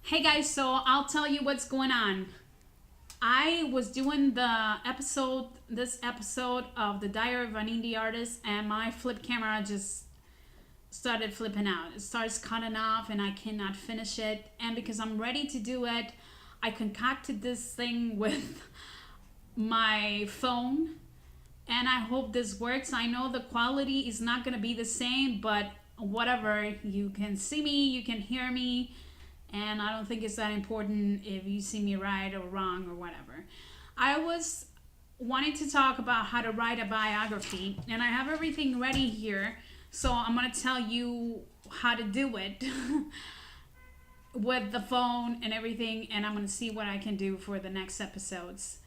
Hey guys, so I'll tell you what's going on. I was doing this episode of the Diary of an Indie Artist, and my flip camera just started flipping out. It starts cutting off, and I cannot finish it. And because I'm ready to do it, I concocted this thing with my phone, and I hope this works. I know the quality is not going to be the same, but whatever. You can see me, you can hear me, and I don't think it's that important if you see me right or wrong or whatever. I was wanting to talk about how to write a biography, and I have everything ready here, so I'm going to tell you how to do it with the phone and everything, and I'm going to see what I can do for the next episodes.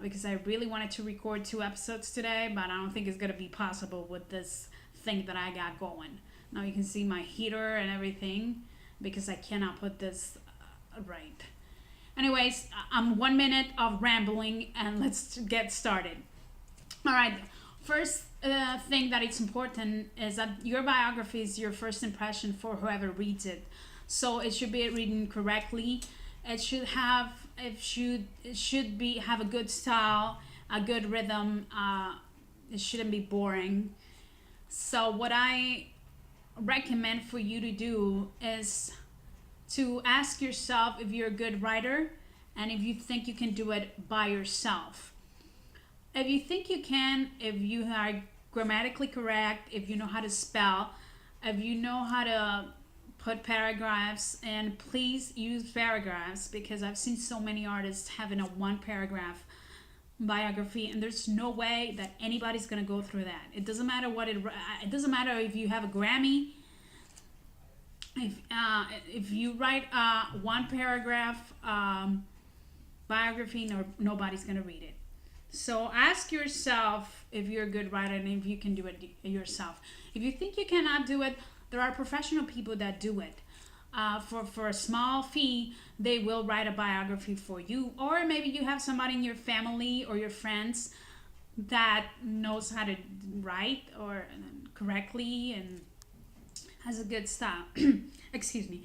Because I really wanted to record 2 episodes today, but I don't think it's going to be possible with this thing that I got going. Now you can see my heater and everything because I cannot put this right. Anyways, I'm 1 minute of rambling and let's get started. All right. First thing that it's important is that your biography is your first impression for whoever reads it. So it should be written correctly. It should have a good style, a good rhythm. It shouldn't be boring. So what I recommend for you to do is to ask yourself if you're a good writer and if you think you can do it by yourself. If you think you can, if you are grammatically correct, if you know how to spell, if you know how to put paragraphs, and please use paragraphs because I've seen so many artists having a one paragraph biography, and there's no way that anybody's gonna go through that. It doesn't matter it doesn't matter if you have a Grammy. If you write a one paragraph biography, nobody's gonna read it. So ask yourself if you're a good writer and if you can do it yourself. If you think you cannot do it, there are professional people that do it. For a small fee, they will write a biography for you. Or maybe you have somebody in your family or your friends that knows how to write or correctly and has a good style. Excuse me.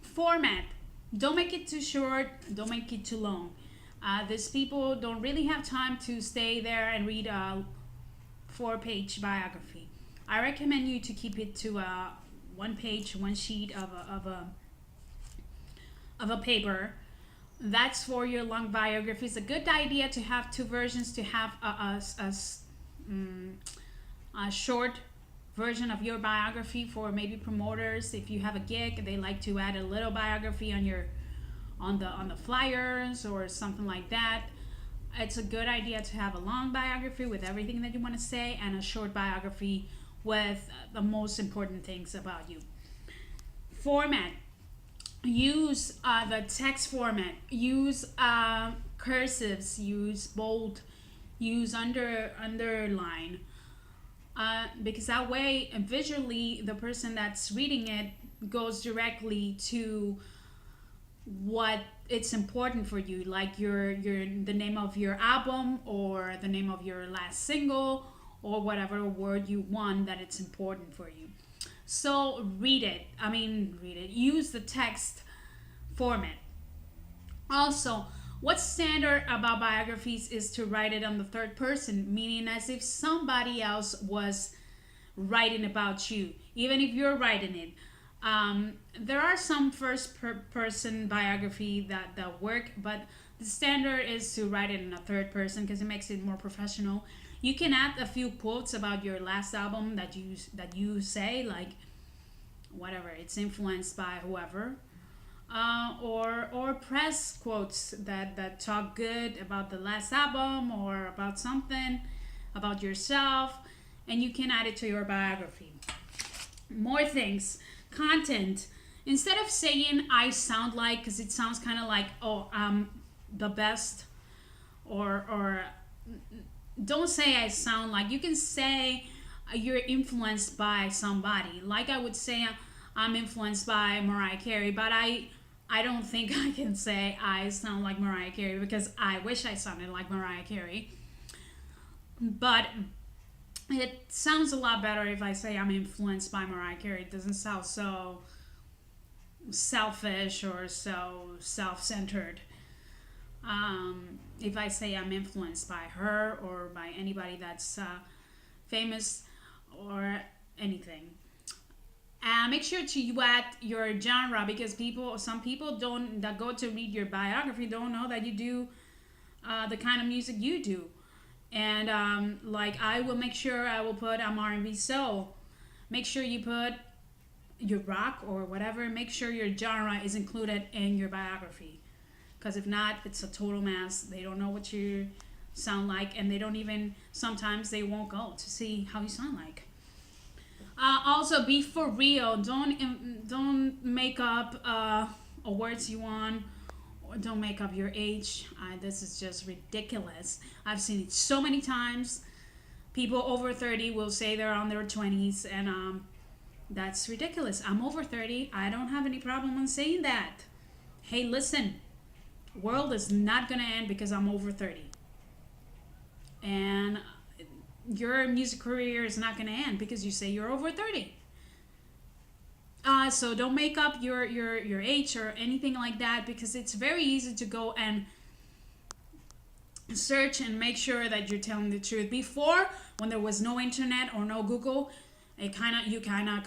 Format. Don't make it too short. Don't make it too long. These people don't really have time to stay there and read a 4-page biography. I recommend you to keep it to a one page, one sheet of a paper. That's for your long biography. It's a good idea to have two versions, to have a short version of your biography for maybe promoters. If you have a gig, they like to add a little biography on the flyers or something like that. It's a good idea to have a long biography with everything that you want to say and a short biography with the most important things about you. Format. Use the text format. Use cursives. Use bold. Use underline. Because that way, visually, the person that's reading it goes directly to what it's important for you, like your the name of your album or the name of your last single or whatever word you want that it's important for you. So read it. Use the text format. Also, what's standard about biographies is to write it on the third person, meaning as if somebody else was writing about you, even if you're writing it. There are some person biography that work, but the standard is to write it in a third person because it makes it more professional. You can add a few quotes about your last album that you say, like whatever it's influenced by whoever, or press quotes that talk good about the last album or about something about yourself, and you can add it to your biography. More things. Content. Instead of saying I sound like, because it sounds kind of like, oh, I'm the best, or don't say I sound like. You can say you're influenced by somebody. Like I would say I'm influenced by Mariah Carey, but I don't think I can say I sound like Mariah Carey because I wish I sounded like Mariah Carey. But it sounds a lot better if I say I'm influenced by Mariah Carey. It doesn't sound so selfish or so self-centered. If I say I'm influenced by her or by anybody that's famous or anything. Make sure to add your genre, because some people don't that go to read your biography don't know that you do the kind of music you do. And like I will make sure I will put R&B soul. Make sure you put your rock or whatever. Make sure your genre is included in your biography, because if not, it's a total mess. They don't know what you sound like, and they don't even, sometimes they won't go to see how you sound like. Also, be for real. Don't make up words you want, or don't make up your age. This is just ridiculous. I've seen it so many times. People over 30 will say they're on their 20s, and that's ridiculous. I'm over 30. I don't have any problem in saying that. Hey, listen, world is not gonna end because I'm over 30, and your music career is not going to end because you say you're over 30. So don't make up your age or anything like that, because it's very easy to go and search and make sure that you're telling the truth. Before, when there was no internet or no Google, you kind of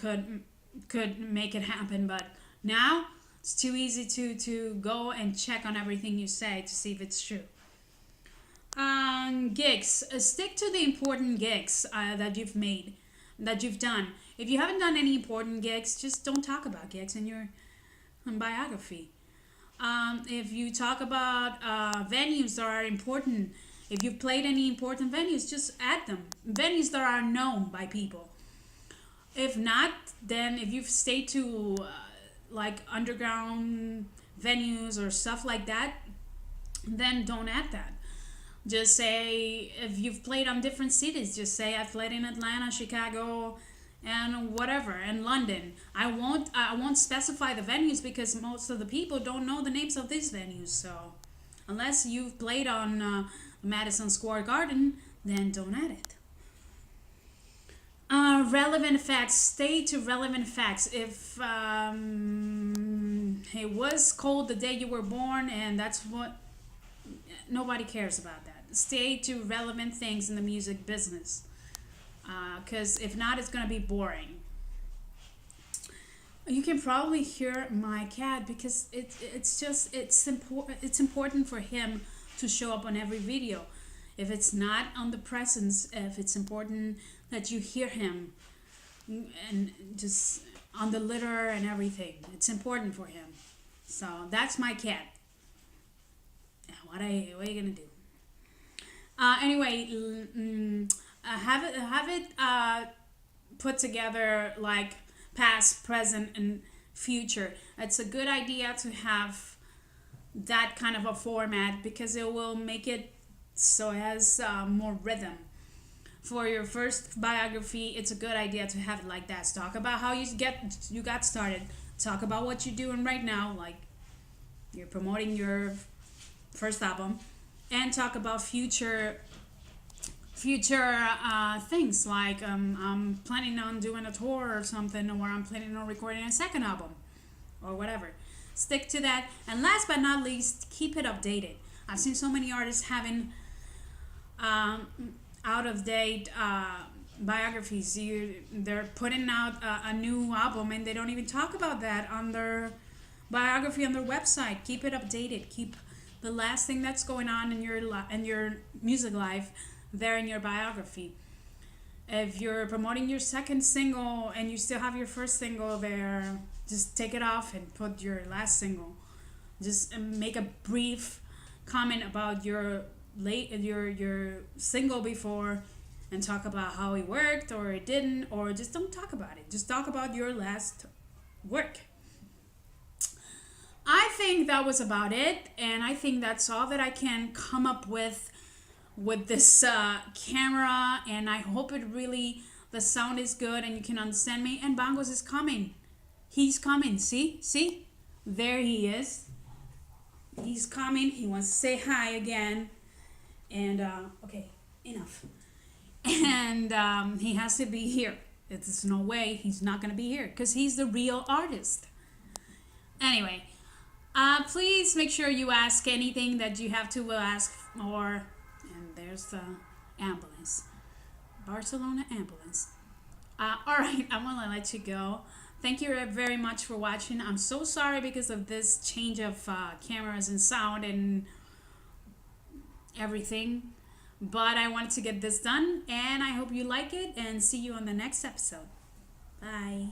could make it happen, but now it's too easy to go and check on everything you say to see if it's true. Gigs. Stick to the important gigs that you've made, that you've done. If you haven't done any important gigs, just don't talk about gigs in your biography. If you talk about venues that are important, if you've played any important venues, just add them. Venues that are known by people. If not, then if you've stayed to like underground venues or stuff like that, then don't add that. Just say, if you've played on different cities, just say I've played in Atlanta, Chicago, and whatever, and London. I won't specify the venues because most of the people don't know the names of these venues. So unless you've played on Madison Square Garden, then don't add it. Relevant facts. Stay to relevant facts. If it was cold the day you were born, and that's what, nobody cares about that. Stay to relevant things in the music business, because if not, it's going to be boring. You can probably hear my cat because it's important for him to show up on every video. If it's not on the presence, if it's important that you hear him, and just on the litter and everything, it's important for him. So that's my cat. What are you gonna do? Anyway, have it put together like past, present, and future. It's a good idea to have that kind of a format because it will make it so it has more rhythm. For your first biography, it's a good idea to have it like that. Talk about how you got started. Talk about what you're doing right now, like you're promoting your first album, and talk about future things like I'm planning on doing a tour or something, or I'm planning on recording a second album or whatever. Stick to that. And last but not least, keep it updated. I've seen so many artists having out of date biographies. They're putting out a new album and they don't even talk about that on their biography on their website. Keep it updated. Keep the last thing that's going on in your music life there in your biography. If you're promoting your second single and you still have your first single there, just take it off and put your last single. Just make a brief comment about your single before, and talk about how it worked or it didn't, or just don't talk about it. Just talk about your last work. I think that was about it, and I think that's all that I can come up with this camera, and I hope the sound is good and you can understand me. And Bongos is coming. He's coming. See? There he is. He's coming. He wants to say hi again. And, okay, enough. And he has to be here. There's no way he's not going to be here because he's the real artist. Anyway, please make sure you ask anything that you have to ask, or and there's the ambulance, Barcelona ambulance. All right, I'm gonna let you go. Thank you very much for watching. I'm so sorry because of this change of cameras and sound and everything, but I wanted to get this done, and I hope you like it, and see you on the next episode. Bye.